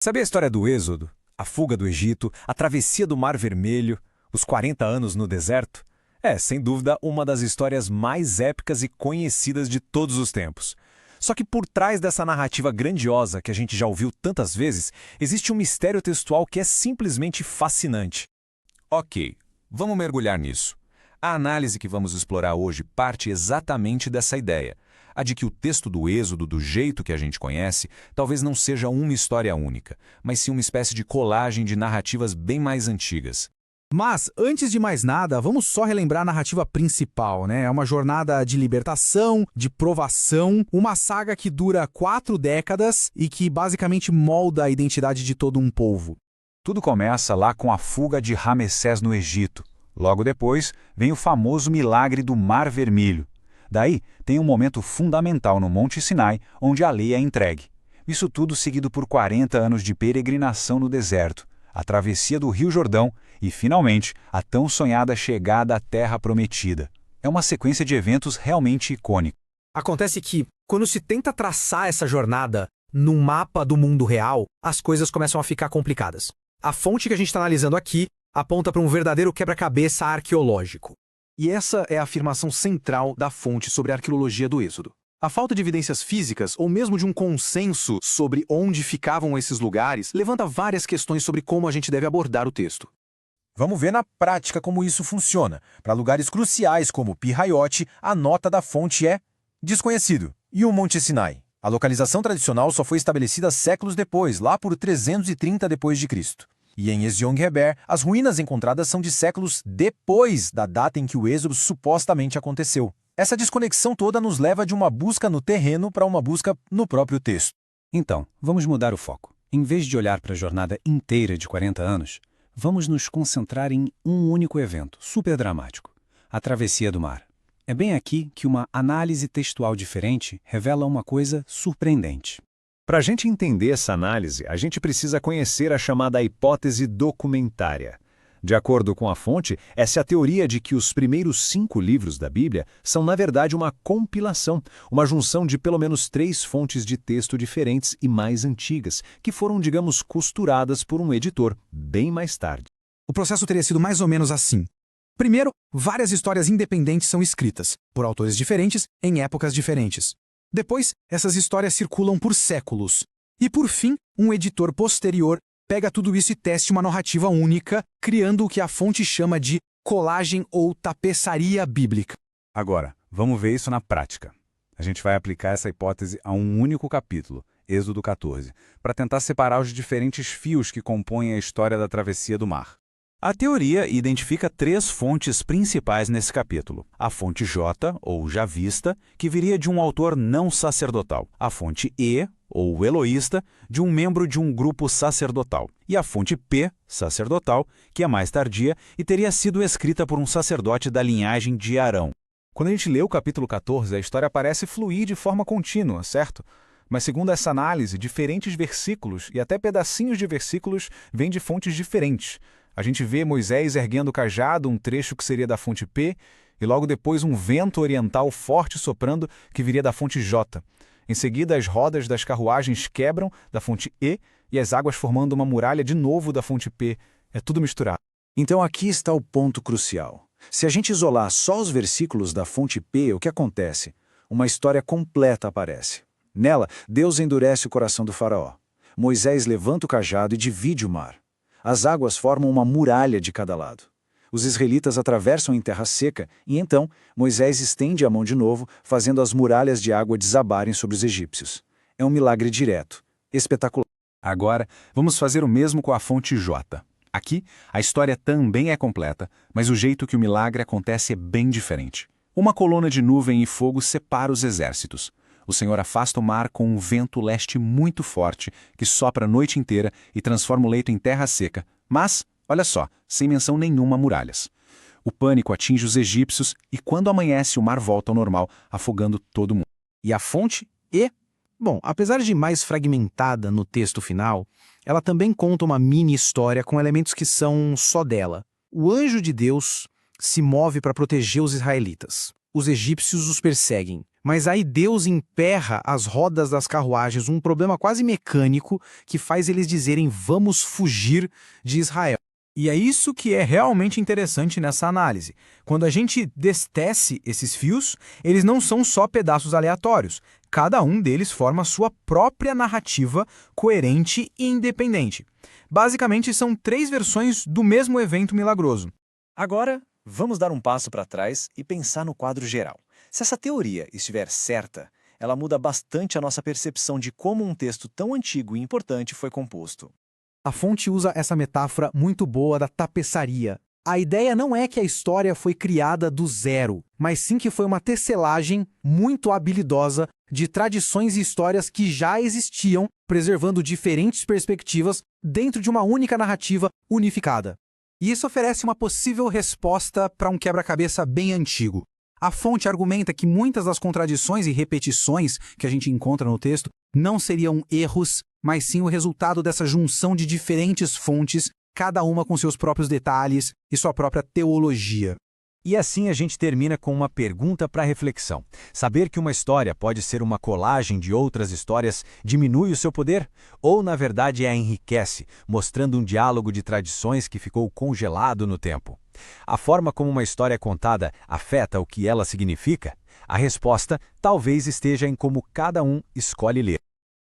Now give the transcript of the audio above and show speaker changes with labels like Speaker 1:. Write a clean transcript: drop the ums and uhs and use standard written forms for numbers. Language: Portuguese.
Speaker 1: Sabe a história do Êxodo, a fuga do Egito, a travessia do Mar Vermelho, os 40 anos no deserto? É, sem dúvida, uma das histórias mais épicas e conhecidas de todos os tempos. Só que por trás dessa narrativa grandiosa que a gente já ouviu tantas vezes, existe um mistério textual que é simplesmente fascinante.
Speaker 2: Ok, vamos mergulhar nisso. A análise que vamos explorar hoje parte exatamente dessa ideia, a de que o texto do Êxodo, do jeito que a gente conhece, talvez não seja uma história única, mas sim uma espécie de colagem de narrativas bem mais antigas.
Speaker 3: Mas, antes de mais nada, vamos só relembrar a narrativa principal, né? É uma jornada de libertação, de provação, uma saga que dura 4 décadas e que basicamente molda a identidade de todo um povo.
Speaker 4: Tudo começa lá com a fuga de Ramessés no Egito. Logo depois, vem o famoso milagre do Mar Vermelho. Daí, tem um momento fundamental no Monte Sinai, onde a lei é entregue. Isso tudo seguido por 40 anos de peregrinação no deserto, a travessia do Rio Jordão e, finalmente, a tão sonhada chegada à Terra Prometida. É uma sequência de eventos realmente icônica.
Speaker 3: Acontece que, quando se tenta traçar essa jornada num mapa do mundo real, as coisas começam a ficar complicadas. A fonte que a gente está analisando aqui aponta para um verdadeiro quebra-cabeça arqueológico.
Speaker 5: E essa é a afirmação central da fonte sobre a arqueologia do Êxodo. A falta de evidências físicas, ou mesmo de um consenso sobre onde ficavam esses lugares, levanta várias questões sobre como a gente deve abordar o texto.
Speaker 1: Vamos ver na prática como isso funciona. Para lugares cruciais como Pi-Hahirote, a nota da fonte é desconhecido. E o Monte Sinai? A localização tradicional só foi estabelecida séculos depois, lá por 330 d.C. E em Ezion-Geber, as ruínas encontradas são de séculos depois da data em que o êxodo supostamente aconteceu. Essa desconexão toda nos leva de uma busca no terreno para uma busca no próprio texto.
Speaker 6: Então, vamos mudar o foco. Em vez de olhar para a jornada inteira de 40 anos, vamos nos concentrar em um único evento, super dramático: a travessia do mar. É bem aqui que uma análise textual diferente revela uma coisa surpreendente.
Speaker 7: Para a gente entender essa análise, a gente precisa conhecer a chamada hipótese documentária. De acordo com a fonte, essa é a teoria de que os primeiros 5 livros da Bíblia são, na verdade, uma compilação, uma junção de pelo menos 3 fontes de texto diferentes e mais antigas, que foram, digamos, costuradas por um editor bem mais tarde.
Speaker 3: O processo teria sido mais ou menos assim. Primeiro, várias histórias independentes são escritas, por autores diferentes, em épocas diferentes. Depois, essas histórias circulam por séculos. E, por fim, um editor posterior pega tudo isso e tece uma narrativa única, criando o que a fonte chama de colagem ou tapeçaria bíblica.
Speaker 4: Agora, vamos ver isso na prática. A gente vai aplicar essa hipótese a um único capítulo, Êxodo 14, para tentar separar os diferentes fios que compõem a história da travessia do mar. A teoria identifica 3 fontes principais nesse capítulo. A fonte J, ou javista, que viria de um autor não sacerdotal. A fonte E, ou eloísta, de um membro de um grupo sacerdotal. E a fonte P, sacerdotal, que é mais tardia e teria sido escrita por um sacerdote da linhagem de Arão.
Speaker 8: Quando a gente lê o capítulo 14, a história parece fluir de forma contínua, certo? Mas segundo essa análise, diferentes versículos e até pedacinhos de versículos vêm de fontes diferentes. A gente vê Moisés erguendo o cajado, um trecho que seria da fonte P, e logo depois um vento oriental forte soprando, que viria da fonte J. Em seguida, as rodas das carruagens quebram, da fonte E, e as águas formando uma muralha de novo da fonte P. É tudo misturado.
Speaker 9: Então aqui está o ponto crucial. Se a gente isolar só os versículos da fonte P, o que acontece? Uma história completa aparece. Nela, Deus endurece o coração do faraó. Moisés levanta o cajado e divide o mar. As águas formam uma muralha de cada lado. Os israelitas atravessam em terra seca e então Moisés estende a mão de novo, fazendo as muralhas de água desabarem sobre os egípcios. É um milagre direto, espetacular.
Speaker 4: Agora, vamos fazer o mesmo com a fonte J. Aqui, a história também é completa, mas o jeito que o milagre acontece é bem diferente. Uma coluna de nuvem e fogo separa os exércitos. O Senhor afasta o mar com um vento leste muito forte, que sopra a noite inteira e transforma o leito em terra seca, mas, olha só, sem menção nenhuma a muralhas. O pânico atinge os egípcios e quando amanhece o mar volta ao normal, afogando todo mundo.
Speaker 5: E a fonte E? Bom, apesar de mais fragmentada no texto final, ela também conta uma mini-história com elementos que são só dela. O anjo de Deus se move para proteger os israelitas. Os egípcios os perseguem.
Speaker 3: Mas aí Deus emperra as rodas das carruagens, um problema quase mecânico que faz eles dizerem vamos fugir de Israel. E é isso que é realmente interessante nessa análise. Quando a gente destece esses fios, eles não são só pedaços aleatórios. Cada um deles forma sua própria narrativa coerente e independente. Basicamente, são 3 versões do mesmo evento milagroso.
Speaker 7: Agora, vamos dar um passo para trás e pensar no quadro geral. Se essa teoria estiver certa, ela muda bastante a nossa percepção de como um texto tão antigo e importante foi composto.
Speaker 3: A fonte usa essa metáfora muito boa da tapeçaria. A ideia não é que a história foi criada do zero, mas sim que foi uma tecelagem muito habilidosa de tradições e histórias que já existiam, preservando diferentes perspectivas dentro de uma única narrativa unificada. E isso oferece uma possível resposta para um quebra-cabeça bem antigo. A fonte argumenta que muitas das contradições e repetições que a gente encontra no texto não seriam erros, mas sim o resultado dessa junção de diferentes fontes, cada uma com seus próprios detalhes e sua própria teologia.
Speaker 1: E assim a gente termina com uma pergunta para reflexão. Saber que uma história pode ser uma colagem de outras histórias diminui o seu poder? Ou, na verdade, a enriquece, mostrando um diálogo de tradições que ficou congelado no tempo? A forma como uma história é contada afeta o que ela significa? A resposta talvez esteja em como cada um escolhe ler.